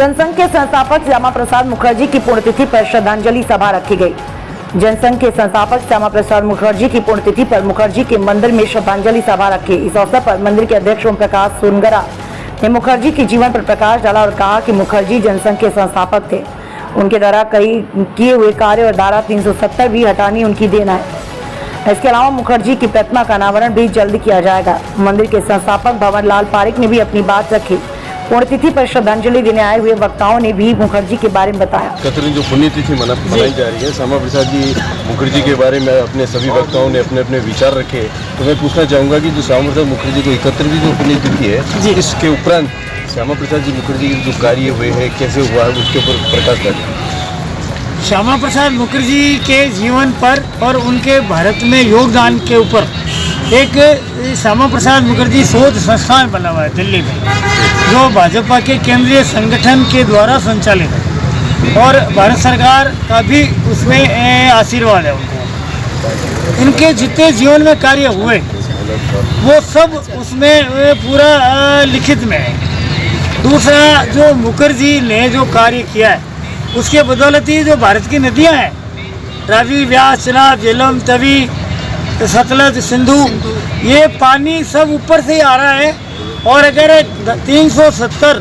जनसंघ के संस्थापक श्यामा प्रसाद मुखर्जी की पुण्यतिथि पर श्रद्धांजलि सभा रखी गई। जनसंघ के संस्थापक श्यामा प्रसाद मुखर्जी की पुण्यतिथि पर मुखर्जी के मंदिर में श्रद्धांजलि सभा रखी। इस अवसर पर मंदिर के अध्यक्ष ओम प्रकाश सोनगरा ने मुखर्जी के जीवन पर प्रकाश डाला और कहा कि मुखर्जी जनसंघ के संस्थापक थे। उनके द्वारा कई किए हुए कार्य और धारा 370 भी हटानी उनकी देन है। इसके अलावा मुखर्जी की प्रतिमा का अनावरण भी जल्द किया जाएगा। मंदिर के संस्थापक भवन लाल पारिक ने भी अपनी बात रखी। पुण्यतिथि पर श्रद्धांजलि देने आए हुए वक्ताओं ने भी मुखर्जी के बारे में बताया। कतरीन जो पुण्यतिथि मनाई जा रही है, श्यामा प्रसाद जी मुखर्जी के बारे में अपने सभी वक्ताओं ने अपने अपने विचार रखे। तो मैं पूछना चाहूँगा कि जो श्यामा प्रसाद मुखर्जी को 31वीं जो पुण्यतिथि है, इसके उपरांत श्यामा प्रसाद जी मुखर्जी के जो कार्य हुए हैं, कैसे हुआ है, उसके ऊपर प्रकाश डालिए। श्यामा प्रसाद मुखर्जी के जीवन पर और उनके भारत में योगदान के ऊपर एक श्यामा प्रसाद मुखर्जी शोध संस्थान बना हुआ है दिल्ली में, जो भाजपा के केंद्रीय संगठन के द्वारा संचालित है और भारत सरकार का भी उसमें आशीर्वाद है उनको। इनके जितने जीवन में कार्य हुए वो सब उसमें पूरा लिखित में है। दूसरा, जो मुखर्जी ने जो कार्य किया है उसके बदौलत ही जो भारत की नदियां हैं, रावी, व्यास, चेनाब, झेलम, तवी, सतलज, सिंधु, ये पानी सब ऊपर से ही आ रहा है। और अगर 370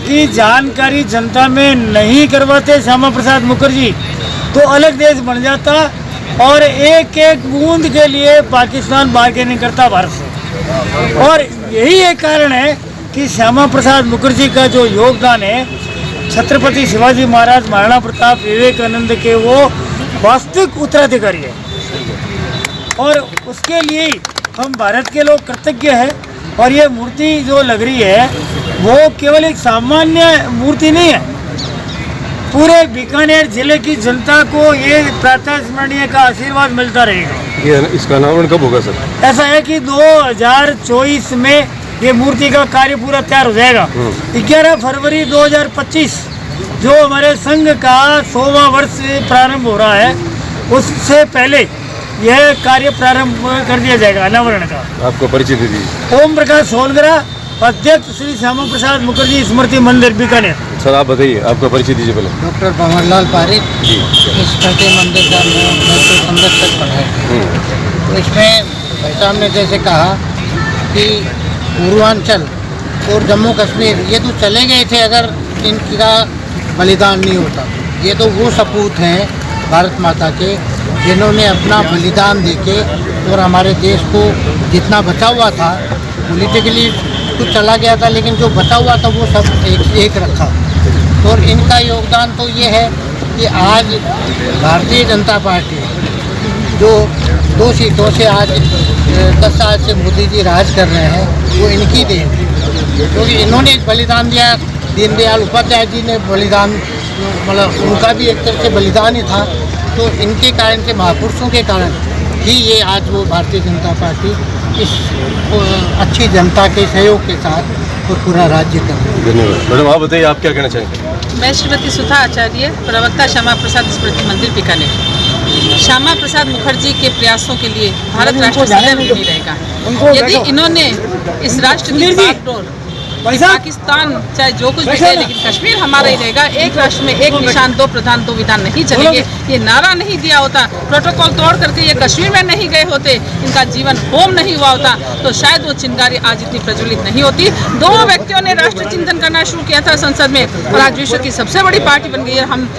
की जानकारी जनता में नहीं करवाते श्यामा प्रसाद मुखर्जी तो अलग देश बन जाता और एक एक बूंद के लिए पाकिस्तान बार्गेनिंग करता भारत से। और यही एक कारण है कि श्यामा प्रसाद मुखर्जी का जो योगदान है, छत्रपति शिवाजी महाराज, महाराणा प्रताप, विवेकानंद के वो वास्तविक उत्तराधिकारी है और उसके लिए हम भारत के लोग कृतज्ञ हैं। और ये मूर्ति जो लग रही है वो केवल एक सामान्य मूर्ति नहीं है, पूरे बीकानेर जिले की जनता को ये प्रातः स्मरणीय का आशीर्वाद मिलता रहेगा। ये इसका अनावरण कब होगा सर? ऐसा है कि 2024 में ये मूर्ति का कार्य पूरा तैयार हो जाएगा। 11 फरवरी 2025 जो हमारे संघ का 100वां वर्ष प्रारंभ हो रहा है, उससे पहले यह कार्य प्रारंभ कर दिया जाएगा अनावरण का। आपको परिचय दे दीजिए। ओम प्रकाश सोनगरा, अध्यक्ष श्री श्यामा प्रसाद मुखर्जी स्मृति मंदिर बीकानेर। सर आप बताइए, आपका परिचय दीजिए पहले। डॉक्टर भवन लाल पारिक, स्मृति मंदिर का मैं संरक्षक बना है। तो इसमें भाई साहब ने जैसे कहा कि पूर्वांचल और जम्मू कश्मीर ये तो चले गए थे अगर इनका बलिदान नहीं होता। ये तो वो सपूत हैं भारत माता के जिन्होंने अपना बलिदान देके और हमारे देश को जितना बचा हुआ था, पॉलिटिकली कुछ चला गया था लेकिन जो बचा हुआ था वो सब एक रखा। और इनका योगदान तो ये है कि आज भारतीय जनता पार्टी जो 2 सीटों से आज 10 साल से मोदी जी राज कर रहे हैं, वो इनकी देन है क्योंकि इन्होंने बलिदान दिया। दीनदयाल उपाध्याय जी ने बलिदान, मतलब उनका भी एक तरह से बलिदान ही था। तो इनके कारण से, महापुरुषों के कारण ही ये आज वो भारतीय जनता पार्टी इस अच्छी जनता के सहयोग के साथ और पूरा राज्य कर रही है। धन्यवाद। मैडम आप बताइए, आप क्या कहना चाहेंगे? मैं श्रीमती सुधा आचार्य, प्रवक्ता श्यामा प्रसाद स्मृति मंदिर बीकानेर। श्यामा प्रसाद मुखर्जी के प्रयासों के लिए भारत राष्ट्र सदैव ऋणी रहेगा। यदि इन्होंने इस राष्ट्र की बागडोर, पाकिस्तान चाहे जो कुछ भी है, लेकिन कश्मीर हमारा ही रहेगा, एक राष्ट्र में एक निशान, 2 प्रधान 2 विधान नहीं चलेंगे, ये नारा नहीं दिया होता, प्रोटोकॉल तोड़ करके ये कश्मीर में नहीं गए होते, इनका जीवन होम नहीं हुआ होता, तो शायद वो चिंगारी आज इतनी प्रज्वलित नहीं होती। 2 व्यक्तियों ने राष्ट्र चिंतन करना शुरू किया था संसद में और आज विश्व की सबसे बड़ी पार्टी बन गई है। हम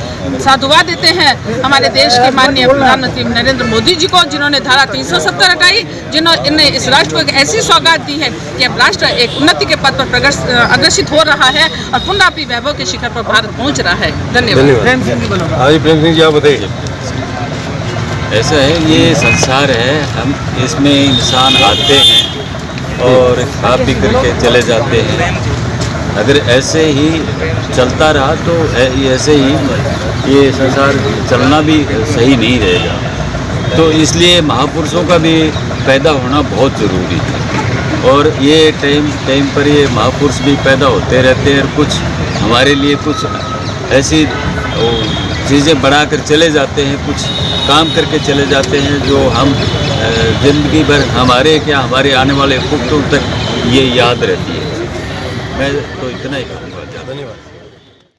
साधुवाद देते हैं हमारे देश के माननीय प्रधानमंत्री नरेंद्र मोदी जी को, जिन्होंने धारा 370 हटाई, जिन्होंने इस राष्ट्र को एक ऐसी सौगात दी है कि अब राष्ट्र एक उन्नति के पथ पर अग्रसित हो रहा है और पुनः अपनी वैभव के शिखर पर भारत पहुंच रहा है। धन्यवाद। प्रेम सिंह जी आप बताइए। ऐसा है, ये संसार है, हम इसमें इंसान आते हैं और खा पी करके चले जाते हैं। अगर ऐसे ही चलता रहा तो ऐसे ही ये संसार चलना भी सही नहीं रहेगा। तो इसलिए महापुरुषों का भी पैदा होना बहुत ज़रूरी है और ये टाइम पर ये महापुरुष भी पैदा होते रहते हैं और कुछ हमारे लिए कुछ ऐसी चीज़ें बढ़ाकर चले जाते हैं, कुछ काम करके चले जाते हैं जो हम ज़िंदगी भर हमारे हमारे आने वाले पुख्तों तक ये याद रहती है। मैं तो इतना ही कहूँगा। धन्यवाद।